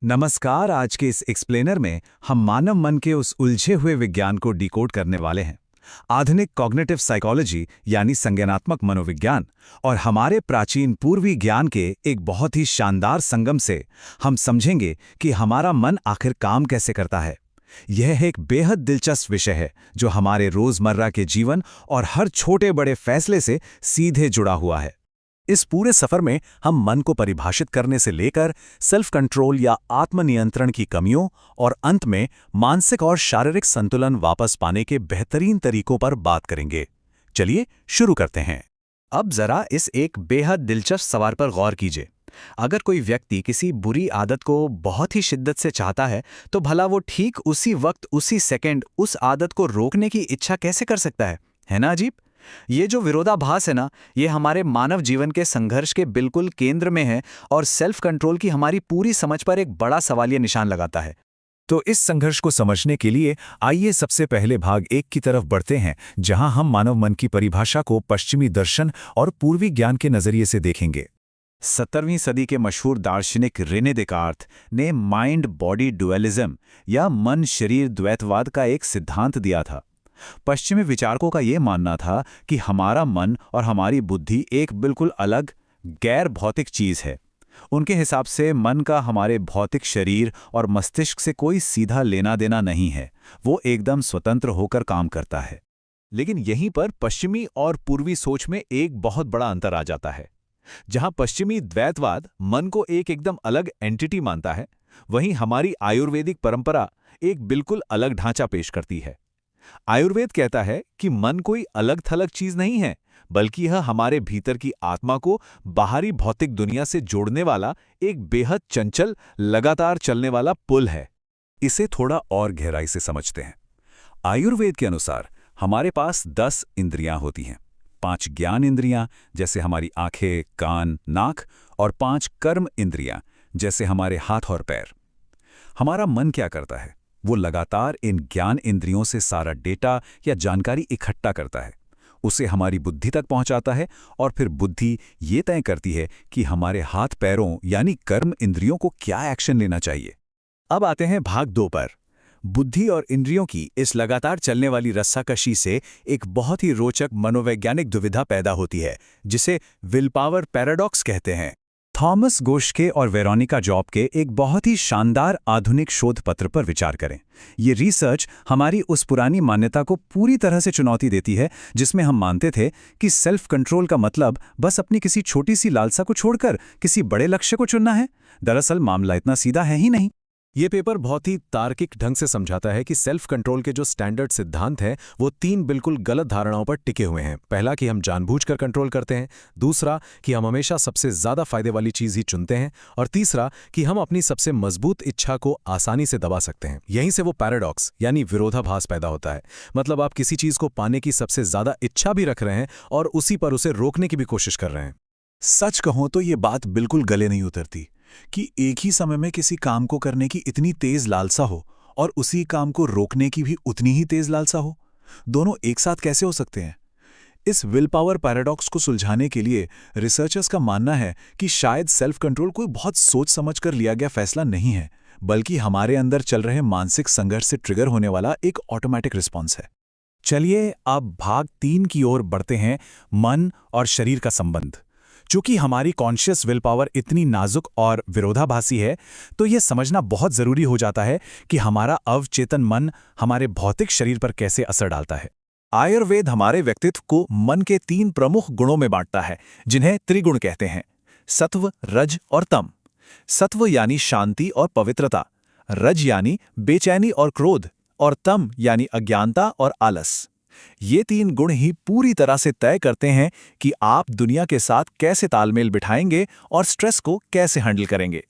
नमस्कार। आज के इस एक्सप्लेनर में हम मानव मन के उस उलझे हुए विज्ञान को डिकोड करने वाले हैं। आधुनिक कॉग्निटिव साइकोलॉजी यानी संज्ञानात्मक मनोविज्ञान और हमारे प्राचीन पूर्वी ज्ञान के एक बहुत ही शानदार संगम से हम समझेंगे कि हमारा मन आखिर काम कैसे करता है। यह एक बेहद दिलचस्प विषय है जो हमारे रोजमर्रा के जीवन और हर छोटे बड़े फैसले से सीधे जुड़ा हुआ है। इस पूरे सफर में हम मन को परिभाषित करने से लेकर सेल्फ कंट्रोल या आत्मनियंत्रण की कमियों और अंत में मानसिक और शारीरिक संतुलन वापस पाने के बेहतरीन तरीकों पर बात करेंगे। चलिए शुरू करते हैं। अब जरा इस एक बेहद दिलचस्प सवाल पर गौर कीजिए। अगर कोई व्यक्ति किसी बुरी आदत को बहुत ही शिद्दत से चाहता है, तो भला वो ठीक उसी वक्त उसी सेकंड उस आदत को रोकने की इच्छा कैसे कर सकता है ना अजीब? ये जो विरोधाभास है ना, ये हमारे मानव जीवन के संघर्ष के बिल्कुल केंद्र में है और सेल्फ कंट्रोल की हमारी पूरी समझ पर एक बड़ा सवालिया निशान लगाता है। तो इस संघर्ष को समझने के लिए आइए सबसे पहले भाग 1 की तरफ बढ़ते हैं, जहां हम मानव मन की परिभाषा को पश्चिमी दर्शन और पूर्वी ज्ञान के नजरिए से देखेंगे। 17वीं सदी के मशहूर दार्शनिक रेने देकार्त ने माइंड बॉडी डुअलिज्म या मन शरीर द्वैतवाद का एक सिद्धांत दिया था। पश्चिमी विचारकों का यह मानना था कि हमारा मन और हमारी बुद्धि एक बिल्कुल अलग गैर भौतिक चीज है। उनके हिसाब से मन का हमारे भौतिक शरीर और मस्तिष्क से कोई सीधा लेना देना नहीं है, वो एकदम स्वतंत्र होकर काम करता है। लेकिन यहीं पर पश्चिमी और पूर्वी सोच में एक बहुत बड़ा अंतर आ जाता है। जहां पश्चिमी द्वैतवाद मन को एक एकदम अलग एंटिटी मानता है, वहीं हमारी आयुर्वेदिक परंपरा एक बिल्कुल अलग ढांचा पेश करती है। आयुर्वेद कहता है कि मन कोई अलग थलग चीज नहीं है, बल्कि यह हमारे भीतर की आत्मा को बाहरी भौतिक दुनिया से जोड़ने वाला एक बेहद चंचल, लगातार चलने वाला पुल है। इसे थोड़ा और गहराई से समझते हैं। आयुर्वेद के अनुसार हमारे पास 10 इंद्रियां होती हैं। 5 ज्ञान इंद्रियां जैसे हमारी आंखें, कान, नाक, और 5 कर्म इंद्रियां जैसे हमारे हाथ और पैर। हमारा मन क्या करता है? वो लगातार इन ज्ञान इंद्रियों से सारा डेटा या जानकारी इकट्ठा करता है, उसे हमारी बुद्धि तक पहुंचाता है, और फिर बुद्धि ये तय करती है कि हमारे हाथ पैरों यानी कर्म इंद्रियों को क्या एक्शन लेना चाहिए। अब आते हैं भाग 2 पर। बुद्धि और इंद्रियों की इस लगातार चलने वाली रस्साकशी से एक बहुत ही रोचक मनोवैज्ञानिक दुविधा पैदा होती है, जिसे विल पावर पैराडॉक्स कहते हैं। थॉमस गोश्के और वेरोनिका जॉब के एक बहुत ही शानदार आधुनिक शोध पत्र पर विचार करें। ये रिसर्च हमारी उस पुरानी मान्यता को पूरी तरह से चुनौती देती है, जिसमें हम मानते थे कि सेल्फ कंट्रोल का मतलब बस अपनी किसी छोटी सी लालसा को छोड़कर किसी बड़े लक्ष्य को चुनना है। दरअसल मामला इतना सीधा है ही नहीं। ये पेपर बहुत ही तार्किक ढंग से समझाता है कि सेल्फ कंट्रोल के जो स्टैंडर्ड सिद्धांत हैं वो 3 बिल्कुल गलत धारणाओं पर टिके हुए हैं। पहला कि हम जानबूझकर कंट्रोल करते हैं, दूसरा कि हम हमेशा सबसे ज्यादा फायदे वाली चीज ही चुनते हैं, और तीसरा कि हम अपनी सबसे मजबूत इच्छा को आसानी से दबा सकते हैं। यहीं से वो पैराडॉक्स यानी विरोधाभास पैदा होता है। मतलब आप किसी चीज को पाने की सबसे ज्यादा इच्छा भी रख रहे हैं और उसी पर उसे रोकने की भी कोशिश कर रहे हैं। सच कहूं तो ये बात बिल्कुल गले नहीं उतरती कि एक ही समय में किसी काम को करने की इतनी तेज लालसा हो और उसी काम को रोकने की भी उतनी ही तेज लालसा हो। दोनों एक साथ कैसे हो सकते हैं? इस विल पावर पैराडॉक्स को सुलझाने के लिए रिसर्चर्स का मानना है कि शायद सेल्फ कंट्रोल कोई बहुत सोच समझकर लिया गया फैसला नहीं है, बल्कि हमारे अंदर चल रहे मानसिक संघर्ष से ट्रिगर होने वाला एक ऑटोमेटिक रिस्पॉन्स है। चलिए अब भाग 3 की ओर बढ़ते हैं, मन और शरीर का संबंध। चूंकि हमारी कॉन्शियस विल पावर इतनी नाजुक और विरोधाभासी है, तो यह समझना बहुत जरूरी हो जाता है कि हमारा अवचेतन मन हमारे भौतिक शरीर पर कैसे असर डालता है। आयुर्वेद हमारे व्यक्तित्व को मन के 3 प्रमुख गुणों में बांटता है, जिन्हें त्रिगुण कहते हैं: सत्व, रज और तम। सत्व यानी शांति और पवित्रता, रज यानी बेचैनी और क्रोध, और तम यानी अज्ञानता और आलस। ये 3 गुण ही पूरी तरह से तय करते हैं कि आप दुनिया के साथ कैसे तालमेल बिठाएंगे और स्ट्रेस को कैसे हैंडल करेंगे।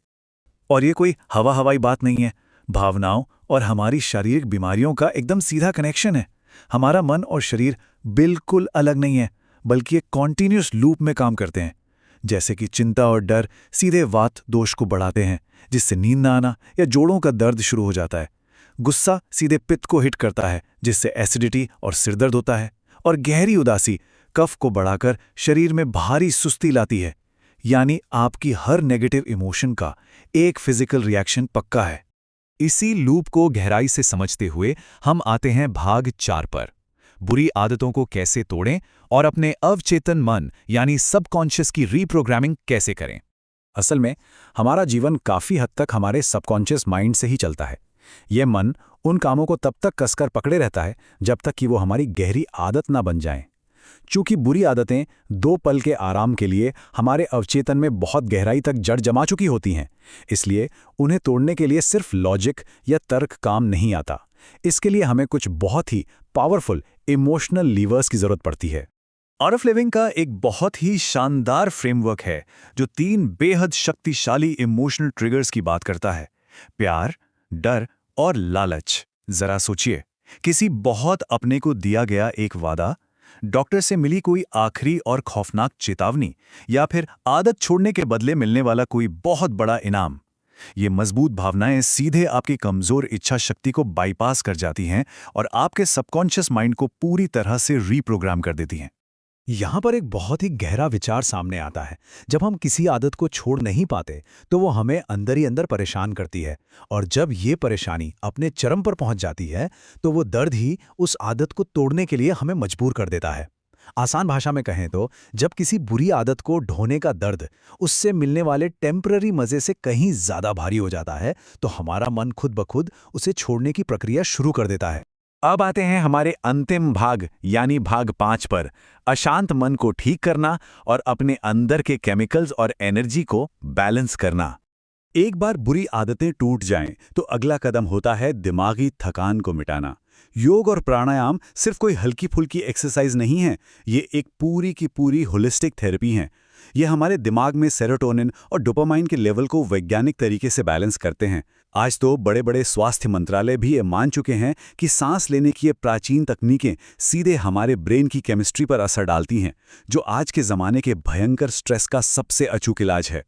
और ये कोई हवाई बात नहीं है। भावनाओं और हमारी शारीरिक बीमारियों का एकदम सीधा कनेक्शन है। हमारा मन और शरीर बिल्कुल अलग नहीं है, बल्कि एक कॉन्टिन्यूस लूप में काम करते हैं। जैसे कि चिंता और डर सीधे वात दोष को बढ़ाते हैं, जिससे नींद ना आना या जोड़ों का दर्द शुरू हो जाता है। गुस्सा सीधे पित्त को हिट करता है, जिससे एसिडिटी और सिरदर्द होता है। और गहरी उदासी कफ को बढ़ाकर शरीर में भारी सुस्ती लाती है। यानी आपकी हर नेगेटिव इमोशन का एक फिजिकल रिएक्शन पक्का है। इसी लूप को गहराई से समझते हुए हम आते हैं भाग 4 पर। बुरी आदतों को कैसे तोड़ें और अपने अवचेतन मन यानी सबकॉन्शियस की रीप्रोग्रामिंग कैसे करें। असल में हमारा जीवन काफ़ी हद तक हमारे सबकॉन्शियस माइंड से ही चलता है। यह मन उन कामों को तब तक कसकर पकड़े रहता है जब तक कि वो हमारी गहरी आदत ना बन जाएं। चूंकि बुरी आदतें 2 पल के आराम के लिए हमारे अवचेतन में बहुत गहराई तक जड़ जमा चुकी होती हैं, इसलिए उन्हें तोड़ने के लिए सिर्फ लॉजिक या तर्क काम नहीं आता। इसके लिए हमें कुछ बहुत ही पावरफुल इमोशनल लीवर्स की जरूरत पड़ती है। आर्ट ऑफ लिविंग का एक बहुत ही शानदार फ्रेमवर्क है जो 3 बेहद शक्तिशाली इमोशनल ट्रिगर्स की बात करता है: प्यार, डर और लालच। जरा सोचिए, किसी बहुत अपने को दिया गया एक वादा, डॉक्टर से मिली कोई आखिरी और खौफनाक चेतावनी, या फिर आदत छोड़ने के बदले मिलने वाला कोई बहुत बड़ा इनाम। ये मजबूत भावनाएं सीधे आपकी कमजोर इच्छा शक्ति को बाईपास कर जाती हैं और आपके सबकॉन्शियस माइंड को पूरी तरह से रीप्रोग्राम कर देती हैं। यहाँ पर एक बहुत ही गहरा विचार सामने आता है। जब हम किसी आदत को छोड़ नहीं पाते तो वो हमें अंदर ही अंदर परेशान करती है, और जब ये परेशानी अपने चरम पर पहुंच जाती है तो वो दर्द ही उस आदत को तोड़ने के लिए हमें मजबूर कर देता है। आसान भाषा में कहें तो जब किसी बुरी आदत को ढोने का दर्द उससे मिलने वाले टेम्पररी मजे से कहीं ज्यादा भारी हो जाता है तो हमारा मन खुद ब खुद उसे छोड़ने की प्रक्रिया शुरू कर देता है। अब आते हैं हमारे अंतिम भाग यानी भाग 5 पर: अशांत मन को ठीक करना और अपने अंदर के केमिकल्स और एनर्जी को बैलेंस करना। एक बार बुरी आदतें टूट जाएं तो अगला कदम होता है दिमागी थकान को मिटाना। योग और प्राणायाम सिर्फ कोई हल्की फुल्की एक्सरसाइज नहीं है, ये एक पूरी की पूरी होलिस्टिक थेरेपी है। ये हमारे दिमाग में सेरोटोनिन और डोपामाइन के लेवल को वैज्ञानिक तरीके से बैलेंस करते हैं। आज तो बड़े बड़े स्वास्थ्य मंत्रालय भी ये मान चुके हैं कि सांस लेने की ये प्राचीन तकनीकें सीधे हमारे ब्रेन की केमिस्ट्री पर असर डालती हैं, जो आज के ज़माने के भयंकर स्ट्रेस का सबसे अचूक इलाज है।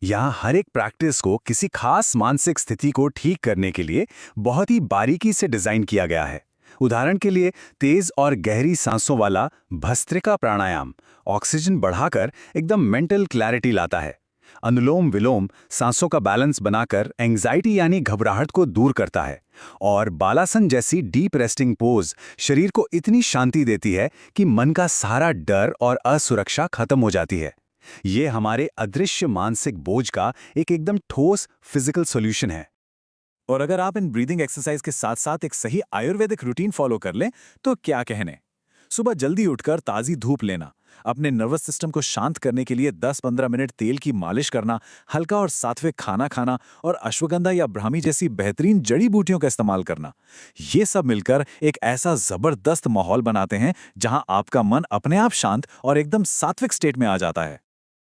यहाँ हर एक प्रैक्टिस को किसी खास मानसिक स्थिति को ठीक करने के लिए बहुत ही बारीकी से डिजाइन किया गया है। उदाहरण के लिए, तेज और गहरी सांसों वाला भस्त्रिका प्राणायाम ऑक्सीजन बढ़ाकर एकदम मेंटल क्लैरिटी लाता है। अनुलोम विलोम सांसों का बैलेंस बनाकर एंग्जाइटी यानी घबराहट को दूर करता है। और बालासन जैसी डीप रेस्टिंग पोज शरीर को इतनी शांति देती है कि मन का सारा डर और असुरक्षा खत्म हो जाती है। ये हमारे अदृश्य मानसिक बोझ का एक एकदम ठोस फिजिकल सॉल्यूशन है। और अगर आप इन ब्रीदिंग एक्सरसाइज के साथ साथ एक सही आयुर्वेदिक रूटीन फॉलो कर लें तो क्या कहने। सुबह जल्दी उठकर ताज़ी धूप लेना, अपने नर्वस सिस्टम को शांत करने के लिए 10-15 मिनट तेल की मालिश करना, हल्का और सात्विक खाना खाना और अश्वगंधा या ब्राह्मी जैसी बेहतरीन जड़ी बूटियों का इस्तेमाल करना, ये सब मिलकर एक ऐसा जबरदस्त माहौल बनाते हैं जहां आपका मन अपने आप शांत और एकदम सात्विक स्टेट में आ जाता है।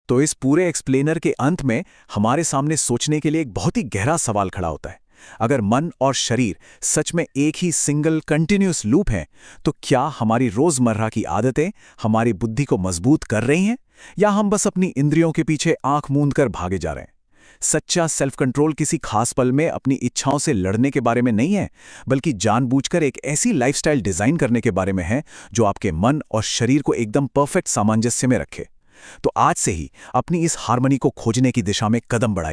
तो इस पूरे एक्सप्लेनर के अंत में हमारे सामने सोचने के लिए एक बहुत ही गहरा सवाल खड़ा होता है। अगर मन और शरीर सच में एक ही सिंगल कंटिन्यूअस लूप है, तो क्या हमारी रोजमर्रा की आदतें हमारी बुद्धि को मजबूत कर रही हैं, या हम बस अपनी इंद्रियों के पीछे आंख मूंद कर भागे जा रहे हैं? सच्चा सेल्फ कंट्रोल किसी खास पल में अपनी इच्छाओं से लड़ने के बारे में नहीं है, बल्कि जानबूझकर एक ऐसी लाइफस्टाइल डिजाइन करने के बारे में है जो आपके मन और शरीर को एकदम परफेक्ट सामंजस्य में रखे। तो आज से ही अपनी इस हार्मनी को खोजने की दिशा में कदम बढ़ाइए।